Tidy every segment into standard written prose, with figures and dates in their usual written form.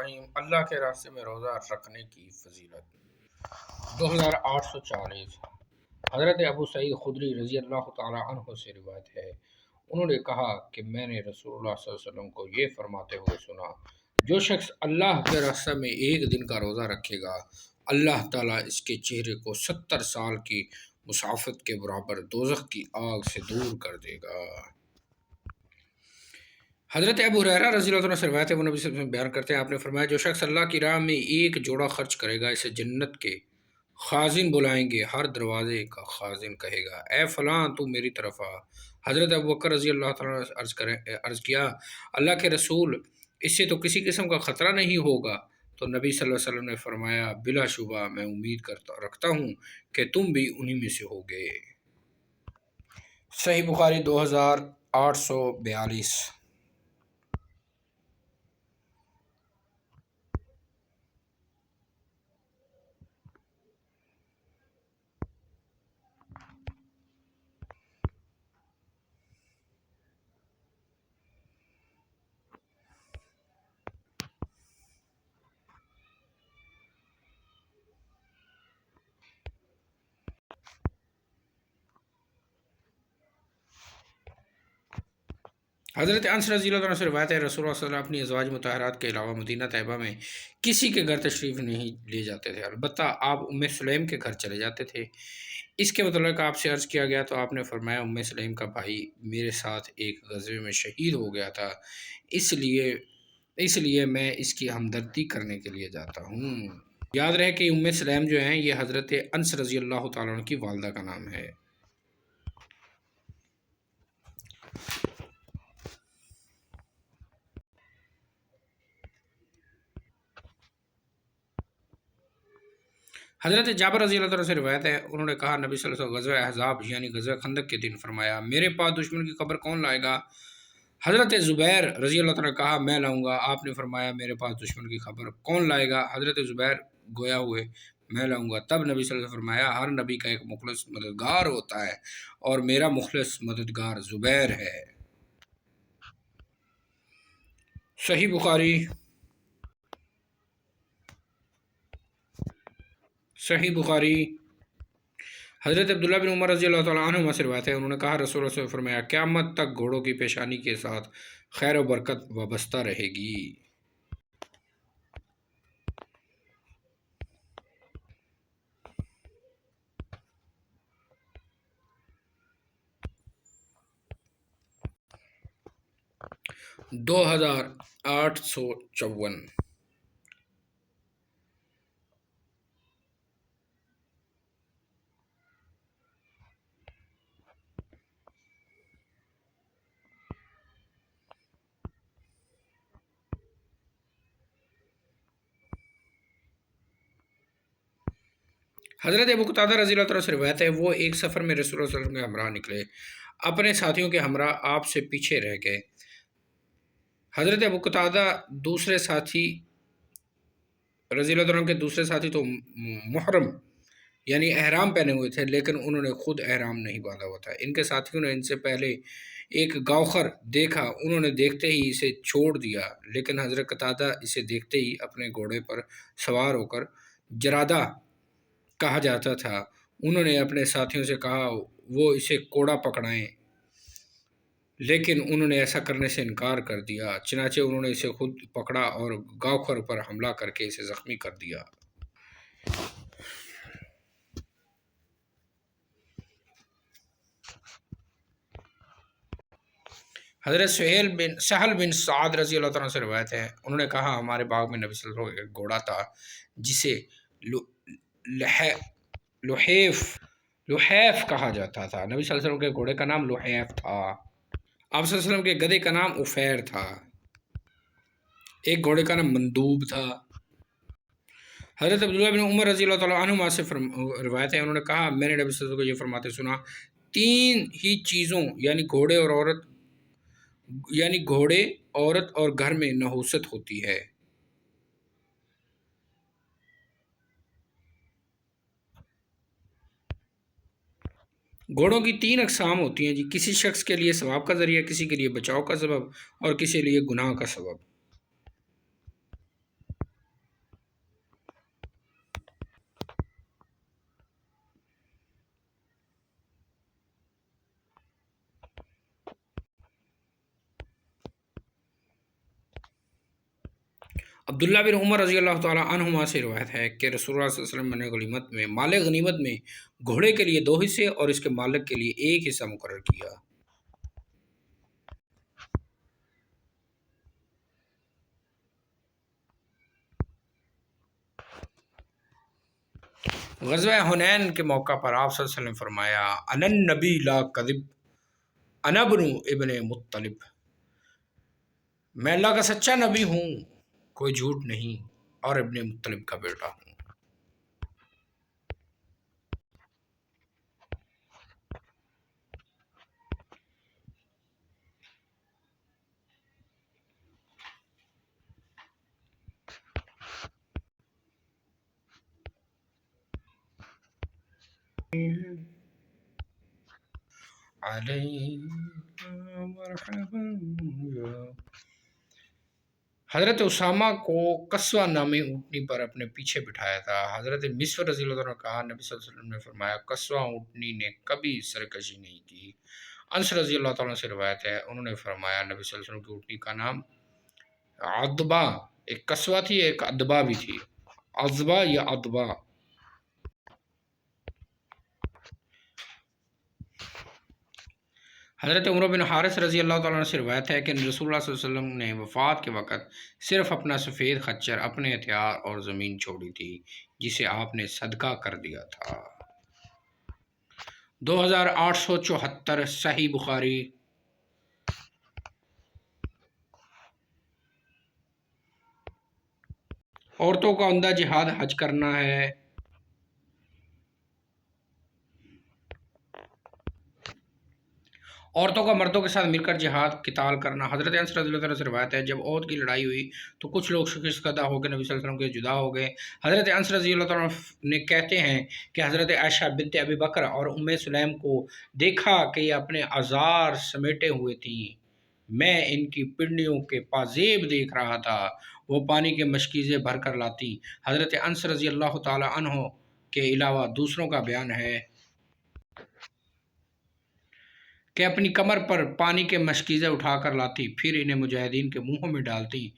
الرحیم۔ اللہ کے راستے میں روزہ رکھنے کی فضیلت 2840 حضرت ابو سعید خدری رضی اللہ تعالی عنہ سے روایت ہے، انہوں نے کہا کہ میں نے رسول اللہ صلی اللہ علیہ وسلم کو یہ فرماتے ہوئے سنا، جو شخص اللہ کے راستے میں ایک دن کا روزہ رکھے گا، اللہ تعالیٰ اس کے چہرے کو 70 سال کی مسافت کے برابر دوزخ کی آگ سے دور کر دے گا۔ حضرت ابو ہریرہ رضی اللہ عنہ سے روایت ہے، وہ نبی صلی اللہ علیہ وسلم بیان کرتے ہیں، آپ نے فرمایا جو شخص اللہ کی راہ میں ایک جوڑا خرچ کرے گا، اسے جنت کے خازن بلائیں گے، ہر دروازے کا خازن کہے گا اے فلاں تو میری طرف آ۔ حضرت ابوبکر رضی اللہ تعالیٰ نے عرض کیا اللہ کے رسول، اس سے تو کسی قسم کا خطرہ نہیں ہوگا؟ تو نبی صلی اللہ علیہ وسلم نے فرمایا بلا شبہ میں امید رکھتا ہوں کہ تم بھی انہی میں سے ہوگے۔ صحیح بخاری 2842۔ حضرت انس رضی اللہ عنہ سے روایت ہے، رسول اللہ صلی اللہ علیہ وسلم اپنی ازواج مطہرات کے علاوہ مدینہ طیبہ میں کسی کے گھر تشریف نہیں لے جاتے تھے، البتہ آپ ام سلیم کے گھر چلے جاتے تھے۔ اس کے متعلق آپ سے عرض کیا گیا تو آپ نے فرمایا ام سلیم کا بھائی میرے ساتھ ایک غزوے میں شہید ہو گیا تھا، اس لیے میں اس کی ہمدردی کرنے کے لیے جاتا ہوں۔ یاد رہے کہ ام سلیم جو ہیں یہ حضرت انس رضی اللہ تعالیٰ عنہ کی والدہ کا نام ہے۔ حضرت جابر رضی اللہ عنہ سے روایت ہے، انہوں نے کہا نبی صلی اللہ علیہ وسلم غزوہ احزاب یعنی غزوہ خندق کے دن فرمایا میرے پاس دشمن کی خبر کون لائے گا؟ حضرت زبیر رضی اللہ عنہ نے کہا میں لاؤں گا۔ آپ نے فرمایا میرے پاس دشمن کی خبر کون لائے گا؟ حضرت زبیر گویا ہوئے میں لاؤں گا۔ تب نبی صلی اللہ علیہ وسلم نے فرمایا ہر نبی کا ایک مخلص مددگار ہوتا ہے اور میرا مخلص مددگار زبیر ہے۔ صحیح بخاری حضرت عبداللہ بن عمر رضی اللہ تعالیٰ عنہما سے روایت ہے، انہوں نے کہا رسول اللہ صلی اللہ علیہ وسلم نے فرمایا قیامت تک گھوڑوں کی پیشانی کے ساتھ خیر و برکت وابستہ رہے گی۔ دو ہزار 854۔ حضرت ابو قتادہ رضی اللہ عنہ سے روایت ہے، وہ ایک سفر میں رسول اللہ صلی اللہ علیہ وسلم کے ہمراہ نکلے، اپنے ساتھیوں کے ہمراہ آپ سے پیچھے رہ گئے۔ حضرت ابو قتادہ دوسرے ساتھی رضی اللہ عنہ کے دوسرے ساتھی تو محرم یعنی احرام پہنے ہوئے تھے، لیکن انہوں نے خود احرام نہیں باندھا ہوا تھا۔ ان کے ساتھیوں نے ان سے پہلے ایک گوخر دیکھا، انہوں نے دیکھتے ہی اسے چھوڑ دیا، لیکن حضرت قتادہ اسے دیکھتے ہی اپنے گھوڑے پر سوار ہو کر جرادہ کہا جاتا تھا، انہوں نے اپنے ساتھیوں سے کہا وہ اسے کوڑا پکڑائیں، لیکن انہوں نے ایسا کرنے سے انکار کر دیا، چنانچہ انہوں نے اسے خود پکڑا اور گوخر پر حملہ کر کے اسے زخمی کر دیا۔ حضرت سہل بن سعد رضی اللہ عنہ سے روایت ہے، انہوں نے کہا ہمارے باغ میں نبی صلی اللہ علیہ وسلم کا ایک گھوڑا تھا جسے لحیف کہا جاتا تھا۔ نبی صلی اللہ علیہ وسلم کے گھوڑے کا نام لحیف تھا۔ آپ صلی اللہ علیہ وسلم کے گدھے کا نام عفیر تھا۔ ایک گھوڑے کا نام مندوب تھا۔ حضرت عبداللہ بن عمر رضی اللہ تعالیٰ عنہما سے روایت ہے، انہوں نے کہا میں نے نبی صلی اللہ علیہ وسلم کو یہ فرماتے سنا 3 ہی چیزوں یعنی گھوڑے، عورت اور گھر میں نحوست ہوتی ہے۔ گھوڑوں کی 3 اقسام ہوتی ہیں کسی شخص کے لیے ثواب کا ذریعہ، کسی کے لیے بچاؤ کا سبب اور کسی کے لیے گناہ کا سبب۔ عبداللہ بن عمر رضی اللہ تعالیٰ عنہما سے روایت ہے کہ رسول اللہ صلی اللہ علیہ وسلم نے غنیمت میں مال غنیمت میں گھوڑے کے لیے 2 حصے اور اس کے مالک کے لیے 1 حصہ مقرر کیا۔ غزوہ حنین کے موقع پر آپ صلی اللہ علیہ وسلم نے فرمایا انا النبی لا کذب انا ابن مطلب، میں اللہ کا سچا نبی ہوں، کوئی جھوٹ نہیں، اور ابن مطلب کا بیٹا ہوں۔ حضرت اسامہ کو قصوہ نامی اونٹنی پر اپنے پیچھے بٹھایا تھا۔ حضرت مسور رضی اللہ عنہ نے کہا نبی صلی اللہ علیہ وسلم نے فرمایا قصوہ اونٹنی نے کبھی سرکشی نہیں کی۔ انس رضی اللہ تعالیٰ سے روایت ہے انہوں نے فرمایا نبی صلی اللہ علیہ وسلم کی اونٹنی کا نام عدبہ، ایک قصوہ تھی ایک ادبا بھی تھی، عذبہ یا ادبا۔ حضرت عمر بن حارث رضی اللہ تعالیٰ عنہ سے روایت ہے کہ رسول اللہ صلی اللہ علیہ وسلم نے وفات کے وقت صرف اپنا سفید خچر، اپنے ہتھیار اور زمین چھوڑی تھی جسے آپ نے صدقہ کر دیا تھا۔ 2874 صحیح بخاری۔ عورتوں کا عمدہ جہاد حج کرنا ہے۔ عورتوں کا مردوں کے ساتھ مل کر جہاد قتال کرنا۔ حضرت انس رضی اللہ عنہ سے روایت ہے جب احد کی لڑائی ہوئی تو کچھ لوگ شکست زدہ ہو کے نبی صلی اللہ علیہ وسلم کے جدا ہو گئے۔ حضرت انس رضی اللہ عنہ نے کہتے ہیں کہ حضرت عائشہ بنت ابی بکر اور ام سلیم کو دیکھا کہ یہ اپنے ازار سمیٹے ہوئے تھیں، میں ان کی پنڈلیوں کے پازیب دیکھ رہا تھا، وہ پانی کے مشکیزیں بھر کر لاتی۔ حضرت انس رضی اللہ تعالی عنہ کے علاوہ دوسروں کا بیان ہے کہ اپنی کمر پر پانی کے مشکیزیں اٹھا کر لاتی، پھر انہیں مجاہدین کے منہوں میں ڈالتی،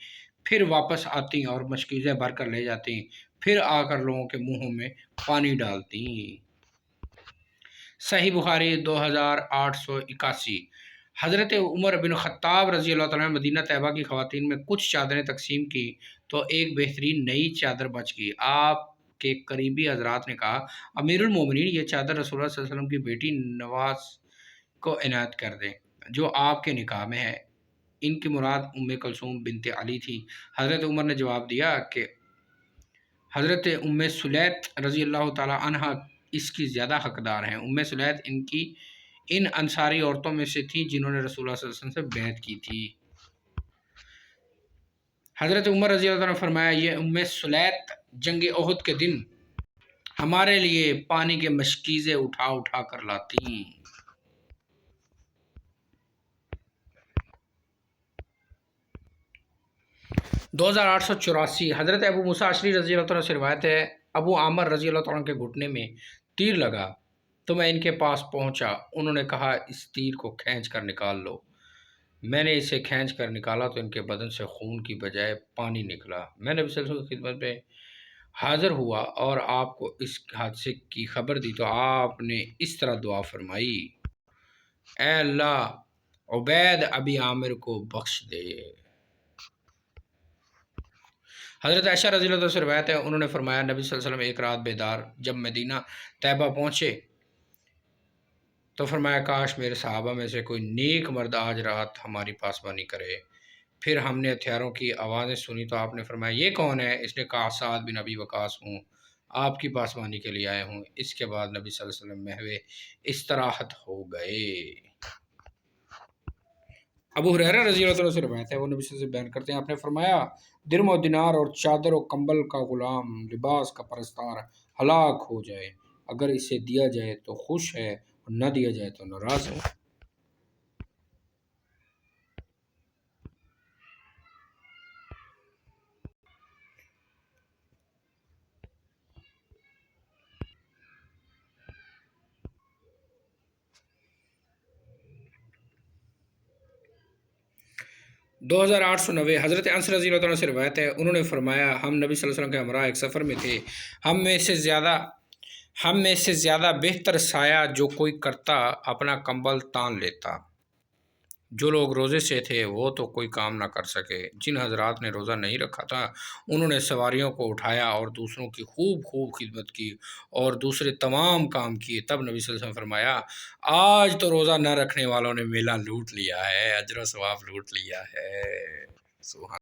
پھر واپس آتی اور مشکیزیں بھر کر لے جاتی، پھر آ کر لوگوں کے منہوں میں پانی ڈالتی۔ صحیح بخاری 2881۔ حضرت عمر بن خطاب رضی اللہ تعالیٰ نے مدینہ طیبہ کی خواتین میں کچھ چادریں تقسیم کی تو ایک بہترین نئی چادر بچ گئی۔ آپ کے قریبی حضرات نے کہا امیر المومنین یہ چادر رسول اللہ صلی اللہ علیہ وسلم کی بیٹی نواز کو عنایت کر دیں جو آپ کے نکاح میں ہے، ان کی مراد ام کلثوم بنت علی تھی۔ حضرت عمر نے جواب دیا کہ حضرت ام سلیت رضی اللہ تعالی عنہ اس کی زیادہ حقدار ہیں۔ ام سلیت ان انصاری عورتوں میں سے تھی جنہوں نے رسول اللہ صلی اللہ علیہ وسلم سے بیعت کی تھی۔ حضرت عمر رضی اللہ عنہ نے فرمایا یہ ام سلیت جنگ احد کے دن ہمارے لیے پانی کے مشکیزیں اٹھا اٹھا کر لاتی۔ 2884 حضرت ابو موسیٰ اشعری رضی اللہ عنہ سے روایت ہے ابو عامر رضی اللہ عنہ کے گھٹنے میں تیر لگا تو میں ان کے پاس پہنچا، انہوں نے کہا اس تیر کو کھینچ کر نکال لو، میں نے اسے کھینچ کر نکالا تو ان کے بدن سے خون کی بجائے پانی نکلا۔ میں نبی صلی اللہ علیہ وسلم کی خدمت میں حاضر ہوا اور آپ کو اس حادثے کی خبر دی تو آپ نے اس طرح دعا فرمائی اے اللہ عبید ابی عامر کو بخش دے۔ حضرت عائشہ رضی اللہ عنہ سے روایت ہے انہوں نے فرمایا نبی صلی اللہ علیہ وسلم ایک رات بیدار جب مدینہ طیبہ پہنچے تو فرمایا کاش میرے صحابہ میں سے کوئی نیک مرد آج رات ہماری پاسبانی کرے۔ پھر ہم نے ہتھیاروں کی آوازیں سنی تو آپ نے فرمایا یہ کون ہے؟ اس نے کہا سعد بن ابی وقاص ہوں، آپ کی پاسبانی کے لیے آئے ہوں۔ اس کے بعد نبی صلی اللہ علیہ وسلم محو استراحت ہو گئے۔ ابو ہریرہ رضی اللہ عنہ سے روایت ہے وہ نبی صلی اللہ علیہ وسلم بیان کرتے ہیں آپ نے فرمایا درم و دینار اور چادر و کمبل کا غلام لباس کا پرستار ہلاک ہو جائے، اگر اسے دیا جائے تو خوش ہے اور نہ دیا جائے تو ناراض ہے۔ 2890 حضرت انس رضی اللہ عنہ سے روایت ہے، انہوں نے فرمایا ہم نبی صلی اللہ علیہ وسلم کے ہمراہ ایک سفر میں تھے، ہم میں سے زیادہ بہتر سایہ جو کوئی کرتا اپنا کمبل تان لیتا۔ جو لوگ روزے سے تھے وہ تو کوئی کام نہ کر سکے۔ جن حضرات نے روزہ نہیں رکھا تھا انہوں نے سواریوں کو اٹھایا اور دوسروں کی خوب خدمت کی اور دوسرے تمام کام کیے۔ تب نبی صلی اللہ علیہ وسلم نے فرمایا آج تو روزہ نہ رکھنے والوں نے میلہ لوٹ لیا ہے، اجر و ثواب لوٹ لیا ہے۔ سبحان